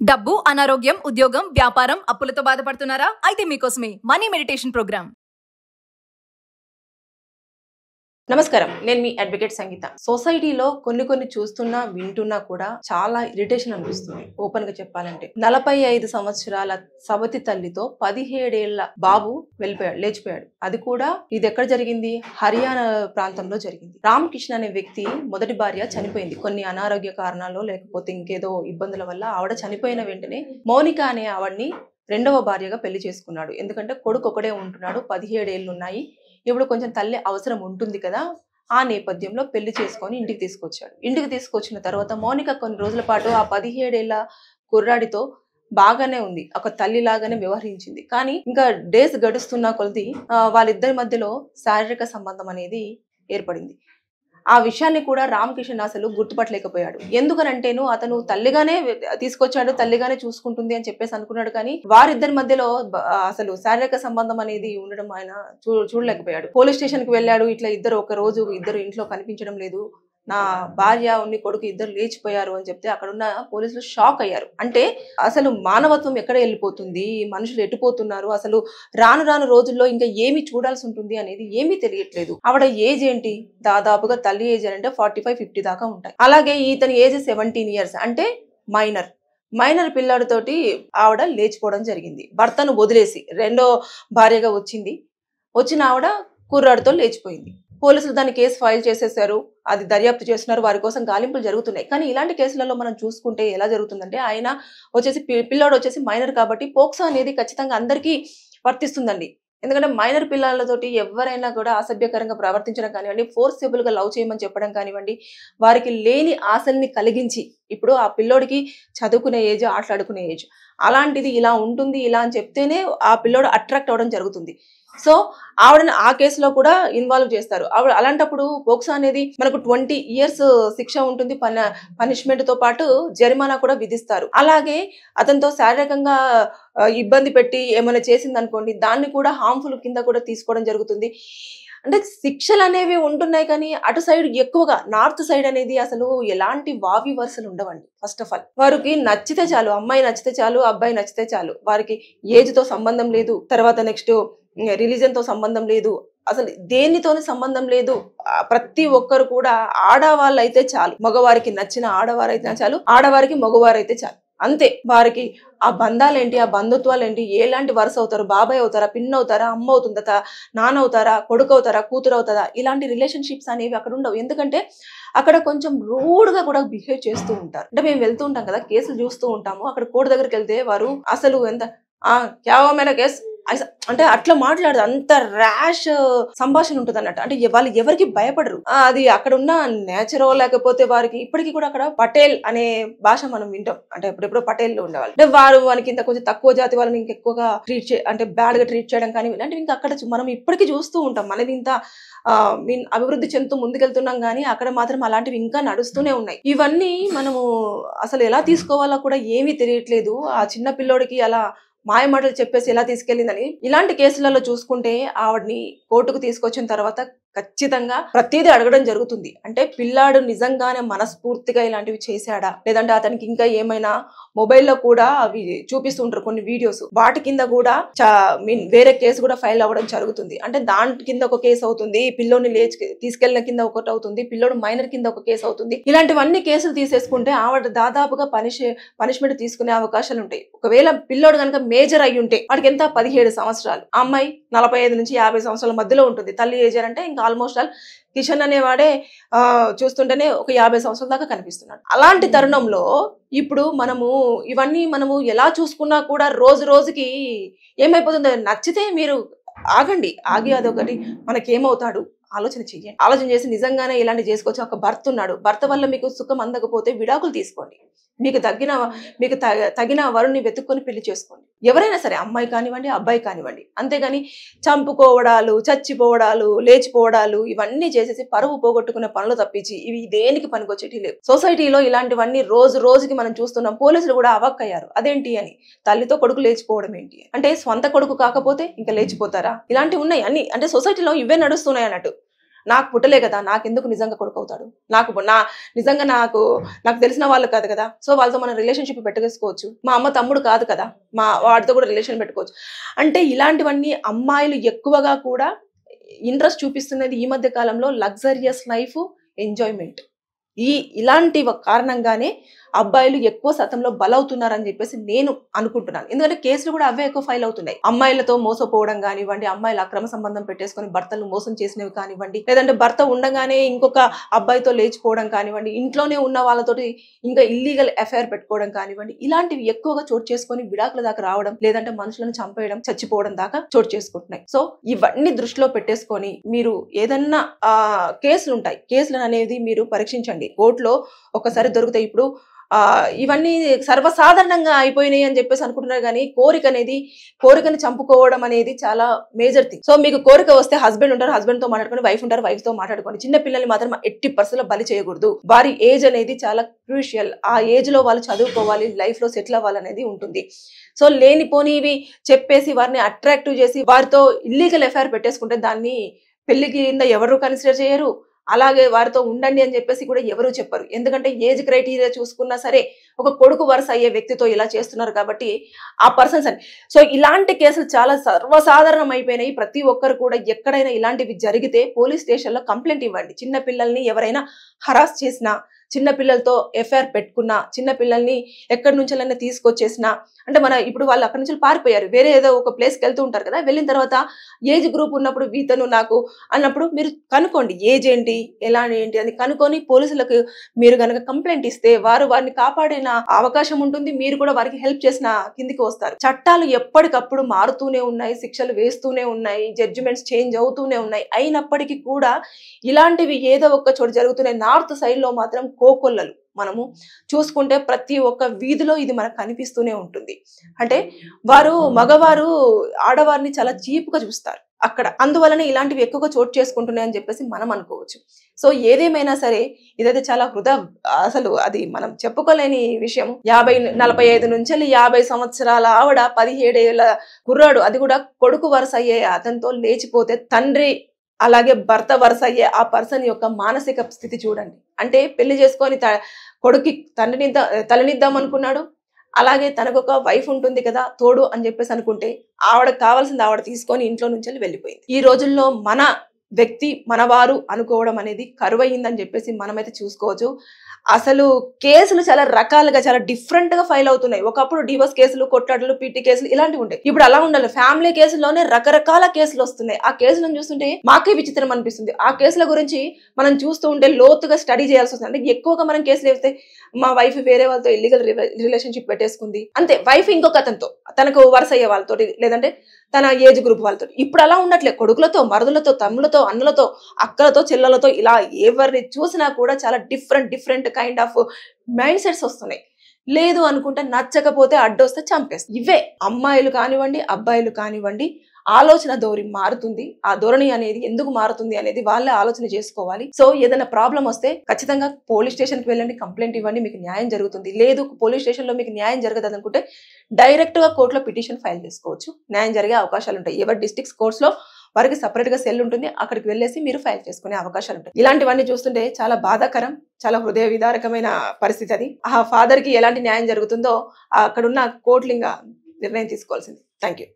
డబ్బు, అనారోగ్యం, ఉద్యోగం, వ్యాపారం, అప్పులతో బాధపడుతున్నారా? అయితే మీకోసమే మనీ మెడిటేషన్ ప్రోగ్రామ్. నమస్కారం, నేను మీ అడ్వకేట్ సంగీత. సొసైటీలో కొన్ని చూస్తున్నా వింటున్నా కూడా చాలా ఇరిటేషన్ అనిపిస్తుంది. ఓపెన్ గా చెప్పాలంటే 45 సంవత్సరాల సవతి తల్లితో 17 ఏళ్ల బాబు లేచిపోయాడు. అది కూడా ఇది ఎక్కడ జరిగింది? హర్యానా ప్రాంతంలో జరిగింది. రామ్ కిషన్ అనే వ్యక్తి మొదటి భార్య చనిపోయింది. కొన్ని అనారోగ్య కారణాలు లేకపోతే ఇంకేదో ఇబ్బందుల వల్ల ఆవిడ చనిపోయిన వెంటనే మౌనిక అనే ఆవిడ్ని రెండవ భార్యగా పెళ్లి చేసుకున్నాడు. ఎందుకంటే కొడుకు ఒకడే ఉంటున్నాడు, 17 ఏళ్ళు ఉన్నాయి. ఇప్పుడు కొంచెం తల్లి అవసరం ఉంటుంది కదా, ఆ నేపథ్యంలో పెళ్లి చేసుకొని ఇంటికి తీసుకొచ్చాడు. ఇంటికి తీసుకొచ్చిన తర్వాత మౌనిక కొన్ని రోజుల పాటు ఆ 17 ఏళ్ల కుర్రాడితో బాగానే ఉంది, ఒక తల్లి లాగానే వ్యవహరించింది. కానీ ఇంకా డేస్ గడుస్తున్న కొలది వాళ్ళిద్దరి మధ్యలో శారీరక సంబంధం అనేది ఏర్పడింది. ఆ విషయాన్ని కూడా రామ్ కిషన్ అసలు గుర్తుపట్టలేకపోయాడు. ఎందుకనంటేను అతను తల్లిగానే తీసుకొచ్చాడు, తల్లిగానే చూసుకుంటుంది అని చెప్పేసి అనుకున్నాడు. కానీ వారిద్దరి మధ్యలో అసలు శారీరక సంబంధం అనేది ఉండడం ఆయన చూడలేకపోయాడు. పోలీస్ స్టేషన్ కి వెళ్ళాడు. ఇట్లా ఇద్దరు ఇంట్లో కనిపించడం లేదు, నా భార్య ఉన్ని కొడుకు ఇద్దరు లేచిపోయారు అని చెప్తే అక్కడున్న పోలీసులు షాక్ అయ్యారు. అంటే అసలు మానవత్వం ఎక్కడ వెళ్ళిపోతుంది, మనుషులు ఎట్టుపోతున్నారు, అసలు రాను రోజుల్లో ఇంకా ఏమి చూడాల్సి ఉంటుంది అనేది ఏమీ తెలియట్లేదు. ఆవిడ ఏజ్ ఏంటి? దాదాపుగా తల్లి ఏజ్ అంటే 45-50 దాకా ఉంటాయి. అలాగే ఇతని ఏజ్ 17 years, అంటే మైనర్ పిల్లాడితోటి ఆవిడ లేచిపోవడం జరిగింది. భర్తను వదిలేసి రెండో భార్యగా వచ్చిన ఆవిడ కుర్రాడితో లేచిపోయింది. పోలీసులు దాని కేసు ఫైల్ చేసేసారు, అది దర్యాప్తు చేస్తున్నారు, వారి కోసం గాలింపులు జరుగుతున్నాయి. కానీ ఇలాంటి కేసులలో మనం చూసుకుంటే ఎలా జరుగుతుందంటే పిల్లోడు వచ్చేసి మైనర్ కాబట్టి పోక్సో అనేది ఖచ్చితంగా అందరికీ వర్తిస్తుందండి. ఎందుకంటే మైనర్ పిల్లలతోటి ఎవరైనా కూడా అసభ్యకరంగా ప్రవర్తించడం కానివ్వండి, ఫోర్సిబుల్ గా లవ్ చేయమని చెప్పడం కానివ్వండి, వారికి లేని ఆశల్ని కలిగించి, ఇప్పుడు ఆ పిల్లోడికి చదువుకునే ఏజ్, ఆటలాడుకునే ఏజ్, అలాంటిది ఇలా ఉంటుంది ఇలా అని చెప్తేనే ఆ పిల్లోడు అట్రాక్ట్ అవ్వడం జరుగుతుంది. సో ఆవిడని ఆ కేసులో కూడా ఇన్వాల్వ్ చేస్తారు. ఆవిడ అలాంటప్పుడు పోక్సో అనేది మనకు 20 years శిక్ష ఉంటుంది, పనిష్మెంట్ తో పాటు జరిమానా కూడా విధిస్తారు. అలాగే అతనితో శారీరకంగా ఇబ్బంది పెట్టి ఏమైనా చేసింది అనుకోండి, దాన్ని కూడా హార్మ్ఫుల్ కింద కూడా తీసుకోవడం జరుగుతుంది. అంటే శిక్షలు అనేవి ఉంటున్నాయి. కానీ అటు సైడ్ ఎక్కువగా నార్త్ సైడ్ అనేది అసలు ఎలాంటి వావి వరుసలు ఉండవండి. ఫస్ట్ ఆఫ్ ఆల్ వారికి నచ్చితే చాలు, అమ్మాయి నచ్చితే చాలు, అబ్బాయి నచ్చితే చాలు, వారికి ఏజ్ తో సంబంధం లేదు, తర్వాత నెక్స్ట్ రిలీజన్ తో సంబంధం లేదు, అసలు దేనితోని సంబంధం లేదు. ప్రతి ఒక్కరు కూడా ఆడవాళ్ళు అయితే చాలు, మగవారికి నచ్చిన ఆడవారైతే చాలు, ఆడవారికి మగవారైతే చాలు, అంతే. వారికి ఆ బంధాలేంటి, ఆ బంధుత్వాలేంటి, ఎలాంటి వరుస అవుతారు, బాబాయ్ అవుతారా, పిన్ అవుతారా, అమ్మ అవుతుందా, నాన్న అవుతారా, కొడుకు అవుతారా, కూతురు అవుతుందా, ఇలాంటి రిలేషన్షిప్స్ అనేవి అక్కడ ఉండవు. ఎందుకంటే అక్కడ కొంచెం రూడ్గా కూడా బిహేవ్ చేస్తూ ఉంటారు. అంటే మేము వెళ్తూ ఉంటాం కదా, కేసులు చూస్తూ ఉంటాము, అక్కడ కోర్టు దగ్గరికి వెళ్తే వారు అసలు ఎంత కేవలమైన కేసు అంటే అట్లా మాట్లాడదు, అంత ర్యాష్ సంభాషణ ఉంటుంది అన్నట్టు. అంటే వాళ్ళు ఎవరికి భయపడరు. అది అక్కడ ఉన్న నేచరో లేకపోతే వారికి ఇప్పటికీ కూడా అక్కడ పటేల్ అనే భాష మనం వింటాం. అంటే ఎప్పుడెప్పుడో పటేల్లో ఉండేవాళ్ళు, అంటే వారు వానికి ఇంత కొంచెం తక్కువ జాతి వాళ్ళని ఇంకెక్కువగా అంటే బ్యాడ్ గా ట్రీట్ చేయడం కానీ ఇలాంటివి ఇంకా అక్కడ మనం ఇప్పటికీ చూస్తూ ఉంటాం. మనది ఇంత అభివృద్ధి చెందుతూ ముందుకెళ్తున్నాం, కానీ అక్కడ మాత్రం అలాంటివి ఇంకా నడుస్తూనే ఉన్నాయి. ఇవన్నీ మనము అసలు ఎలా తీసుకోవాలో కూడా ఏమీ తెలియట్లేదు. ఆ చిన్న పిల్లోడికి అలా మాయమాటలు చెప్పేసి ఎలా తీసుకెళ్ళిందని. ఇలాంటి కేసులలో చూసుకుంటే ఆవిడ్ని కోర్టుకు తీసుకొచ్చిన తర్వాత ఖచ్చితంగా ప్రతిదీ అడగడం జరుగుతుంది. అంటే పిల్లాడు నిజంగానే మనస్ఫూర్తిగా ఇలాంటివి చేశాడా, లేదంటే అతనికి ఇంకా ఏమైనా మొబైల్లో కూడా అవి చూపిస్తుంటారు కొన్ని వీడియోస్, వాటి కింద కూడా వేరే కేసు కూడా ఫైల్ అవ్వడం జరుగుతుంది. అంటే దాని కింద ఒక కేసు అవుతుంది, పిల్లోని తీసుకెళ్లిన కింద ఒకటి అవుతుంది, పిల్లోడు మైనర్ కింద ఒక కేసు అవుతుంది. ఇలాంటివన్నీ కేసులు తీసేసుకుంటే ఆవిడ దాదాపుగా పనిష్మెంట్ తీసుకునే అవకాశాలు ఉంటాయి. ఒకవేళ పిల్లోడు కనుక మేజర్ అయి ఉంటే వాడికి ఎంత 17 సంవత్సరాలు, అమ్మాయి 45 నుంచి 50 సంవత్సరాల మధ్యలో ఉంటుంది. తల్లి ఏజర్ అంటే ఇంకా ఆల్మోస్ట్ ఆల్ కిషన్ అనేవాడే చూస్తుంటేనే ఒక 50 సంవత్సరాల దాకా కనిపిస్తున్నాడు. అలాంటి తరుణంలో ఇప్పుడు ఇవన్నీ మనము ఎలా చూసుకున్నా కూడా రోజుకి ఏమైపోతుందో, నచ్చితే మీరు ఆగి అదొకటి మనకేమవుతాడు ఆలోచన చెయ్యండి. ఆలోచన చేసి నిజంగానే ఇలాంటి చేసుకోవచ్చు. ఒక భర్త ఉన్నాడు, భర్త వల్ల మీకు సుఖం అందకపోతే విడాకులు తీసుకోండి, మీకు తగిన వరుణ్ణి వెతుక్కొని పెళ్లి చేసుకోండి. ఎవరైనా సరే, అమ్మాయి కానివ్వండి, అబ్బాయి కానివ్వండి. అంతేగాని చంపుకోవడాలు, చచ్చిపోవడాలు, లేచిపోవడాలు ఇవన్నీ చేసేసి పరువు పోగొట్టుకునే పనులు తప్పించి ఇవి దేనికి పనికొచ్చేటి లేవు. సొసైటీలో ఇలాంటివన్నీ రోజుకి మనం చూస్తున్నాం. పోలీసులు కూడా అవాక్కయ్యారు, అదేంటి అని. తల్లితో కొడుకు లేచిపోవడం ఏంటి అంటే, స్వంత కొడుకు కాకపోతే ఇంకా లేచిపోతారా? ఇలాంటివి ఉన్నాయి అన్ని. అంటే సొసైటీలో ఇవే నడుస్తున్నాయి అన్నట్టు. నాకు పుట్టలే కదా, నాకెందుకు నిజంగా కొడుకు అవుతాడు, నిజంగా నాకు తెలిసిన వాళ్ళు కాదు కదా, సో వాళ్ళతో మనం రిలేషన్షిప్ పెట్టేసుకోవచ్చు, మా అమ్మ తమ్ముడు కాదు కదా, వాడితో కూడా రిలేషన్ పెట్టుకోవచ్చు. అంటే ఇలాంటివన్నీ అమ్మాయిలు ఎక్కువగా కూడా ఇంట్రెస్ట్ చూపిస్తున్నది ఈ మధ్య కాలంలో లగ్జరియస్ లైఫ్, ఎంజాయ్మెంట్. ఇలాంటి కారణంగానే అబ్బాయిలు ఎక్కువ శాతంలో బలవుతున్నారని చెప్పేసి నేను అనుకుంటున్నాను. ఎందుకంటే కేసులు కూడా అవే ఎక్కువ ఫైల్ అవుతున్నాయి. అమ్మాయిలతో మోసపోవడం కానివ్వండి, అమ్మాయిలు అక్రమ సంబంధం పెట్టేసుకొని భర్తలు మోసం చేసినవి కానివ్వండి, లేదంటే భర్త ఉండగానే ఇంకొక అబ్బాయితో లేచిపోవడం కానివ్వండి, ఇంట్లోనే ఉన్న వాళ్ళతోటి ఇంకా ఇల్లీగల్ అఫైర్ పెట్టుకోవడం కానివ్వండి, ఇలాంటివి ఎక్కువగా చోటు చేసుకొని విడాకుల దాకా రావడం, లేదంటే మనుషులను చంపేయడం, చచ్చిపోవడం దాకా చోటు చేసుకుంటున్నాయి. సో ఇవన్నీ దృష్టిలో పెట్టేసుకొని మీరు ఏదన్నా కేసులు ఉంటాయి, కేసులు అనేది మీరు పరీక్షించండి. కోర్టులో ఒకసారి దొరుకుతాయి. ఇప్పుడు ఇవన్నీ సర్వసాధారణంగా అయిపోయినాయి అని చెప్పేసి అనుకుంటున్నారు, కానీ కోరికని చంపుకోవడం అనేది చాలా మేజర్ థింగ్. సో మీకు కోరిక వస్తే హస్బెండ్ ఉంటారు, హస్బెండ్ తో మాట్లాడుకోండి, వైఫ్ ఉంటారు, వైఫ్ తో మాట్లాడుకోండి. చిన్న పిల్లల్ని మాత్రం 80% బలి చేయకూడదు. వారి ఏజ్ అనేది చాలా క్రూషియల్. ఆ ఏజ్ లో వాళ్ళు చదువుకోవాలి, లైఫ్ లో సెటిల్ అవ్వాలనేది ఉంటుంది. సో లేనిపోనివి చెప్పేసి వారిని అట్రాక్టివ్ చేసి వారితో ఇల్లీగల్ అఫైర్ పెట్టేసుకుంటే దాన్ని పెళ్లి కింద ఎవరు కన్సిడర్ చేయరు. అలాగే వారితో ఉండండి అని చెప్పేసి కూడా ఎవరు చెప్పరు. ఎందుకంటే ఏజ్ క్రైటీరియా చూసుకున్నా సరే ఒక కొడుకు వరుస అయ్యే వ్యక్తితో ఇలా చేస్తున్నారు కాబట్టి ఆ పర్సన్స్ అని. సో ఇలాంటి కేసులు చాలా సర్వసాధారణం అయిపోయినాయి. ప్రతి ఒక్కరు కూడా ఎక్కడైనా ఇలాంటివి జరిగితే పోలీస్ స్టేషన్లో కంప్లైంట్ ఇవ్వండి. చిన్న పిల్లల్ని ఎవరైనా హరాస్ చేసినా, చిన్న పిల్లలతో ఎఫ్ఐఆర్ పెట్టుకున్నా, చిన్న పిల్లల్ని ఎక్కడి నుంచెలైనా తీసుకొచ్చేసినా, అంటే ఇప్పుడు వాళ్ళు అక్కడి నుంచి పారిపోయారు, వేరే ఏదో ఒక ప్లేస్కి వెళ్తూ ఉంటారు కదా, వెళ్ళిన తర్వాత ఏజ్ గ్రూప్ ఉన్నప్పుడు వీతను నాకు అన్నప్పుడు మీరు కనుక్కోండి ఏజ్ ఏంటి, ఎలా ఏంటి అని కనుక్కొని పోలీసులకు మీరు కనుక కంప్లైంట్ ఇస్తే వారిని కాపాడిన అవకాశం ఉంటుంది. మీరు కూడా వారికి హెల్ప్ చేసిన కిందికి వస్తారు. చట్టాలు ఎప్పటికప్పుడు మారుతూనే ఉన్నాయి, శిక్షలు వేస్తూనే ఉన్నాయి, జడ్జిమెంట్స్ చేంజ్ అవుతూనే ఉన్నాయి. అయినప్పటికీ కూడా ఇలాంటివి ఏదో ఒక చోటు జరుగుతున్నాయి. నార్త్ సైడ్ లో మాత్రం కోకొల్లలు మనము చూసుకుంటే ప్రతి ఒక్క వీధిలో ఇది మనకు కనిపిస్తూనే ఉంటుంది. అంటే మగవారు ఆడవారిని చాలా చీప్గా చూస్తారు అక్కడ. అందువలన ఇలాంటివి ఎక్కువగా చోటు చేసుకుంటున్నాయని చెప్పేసి మనం అనుకోవచ్చు. సో ఏదేమైనా సరే ఇదైతే చాలా అసలు అది మనం చెప్పుకోలేని విషయం. 45 నుంచి 50 సంవత్సరాల ఆవిడ 17 ఏళ్ల కుర్రాడు, అది కూడా కొడుకు వరుస అయ్యే అతనితో లేచిపోతే తండ్రి అలాగే భర్త వరుస అయ్యే ఆ పర్సన్ యొక్క మానసిక స్థితి చూడండి. అంటే పెళ్లి చేసుకొని కొడుక్కి తలనిద్దాం అనుకున్నాడు, అలాగే తనకొక వైఫ్ ఉంటుంది కదా తోడు అని చెప్పేసి అనుకుంటే ఆవిడకి కావాల్సింది ఆవిడ తీసుకొని ఇంట్లో నుంచి వెళ్ళిపోయింది. ఈ రోజుల్లో మన వ్యక్తి మనవారు అనుకోవడం అనేది కరువయిందని చెప్పేసి మనమైతే చూసుకోవచ్చు. అసలు కేసులు చాలా రకాలుగా చాలా డిఫరెంట్ గా ఫైల్ అవుతున్నాయి. ఒకప్పుడు డివోర్స్ కేసులు, కొట్లాటలు, పీటీ కేసులు ఇలాంటివి ఉంటాయి. ఇప్పుడు అలా ఉండాలి. ఫ్యామిలీ కేసుల్లోనే రకరకాల కేసులు వస్తున్నాయి. ఆ కేసులను చూస్తుంటే మాకే విచిత్రం అనిపిస్తుంది. ఆ కేసుల గురించి మనం చూస్తూ ఉంటే లోతుగా స్టడీ చేయాల్సి వస్తుంది. అంటే ఎక్కువగా మనం కేసులు వేస్తే మా వైఫ్ వేరే వాళ్ళతో ఇల్లీగల్ రిలేషన్షిప్ పెట్టేసుకుంది అంతే, వైఫ్ ఇంకొక అతనితో తనకు వరుస అయ్యే వాళ్ళతో లేదంటే తన ఏజ్ గ్రూప్ వాళ్ళతో. ఇప్పుడు అలా ఉండట్లే. కొడుకులతో, మరుదులతో, తమ్ములతో, అన్నలతో, అక్కలతో, చెల్లెలతో ఇలా ఎవరిని చూసినా కూడా చాలా different kind of mind sets వస్తున్నాయి. లేదు అనుకుంటే నచ్చకపోతే అడ్డొస్తే చంపేస్తారు. ఇవే అమ్మాయిలు కానివ్వండి, అబ్బాయిలు కానివ్వండి, ఆలోచన ధోరణి మారుతుంది. ఆ ధోరణి అనేది ఎందుకు మారుతుంది అనేది వాళ్ళే ఆలోచన చేసుకోవాలి. సో ఏదైనా ప్రాబ్లం వస్తే ఖచ్చితంగా పోలీస్ స్టేషన్ కి వెళ్ళండి, కంప్లైంట్ ఇవ్వండి, మీకు న్యాయం జరుగుతుంది. లేదు పోలీస్ స్టేషన్ లో మీకు న్యాయం జరగదు అనుకుంటే డైరెక్ట్ గా కోర్టులో పిటిషన్ ఫైల్ చేసుకోవచ్చు, న్యాయం జరిగే అవకాశాలు ఉంటాయి. ఎవరి డిస్ట్రిక్ట్ కోర్ట్స్ లో వారికి సపరేట్ గా సెల్ ఉంటుంది, అక్కడికి వెళ్ళేసి మీరు ఫైల్ చేసుకునే అవకాశాలు ఉంటాయి. ఇలాంటివన్నీ చూస్తుంటే చాలా బాధాకరం, చాలా హృదయ విదారకమైన పరిస్థితి అది. ఆ ఫాదర్ కి ఎలాంటి న్యాయం జరుగుతుందో అక్కడున్న కోర్టులు ఇంకా నిర్ణయం తీసుకోవాల్సింది. Thank you.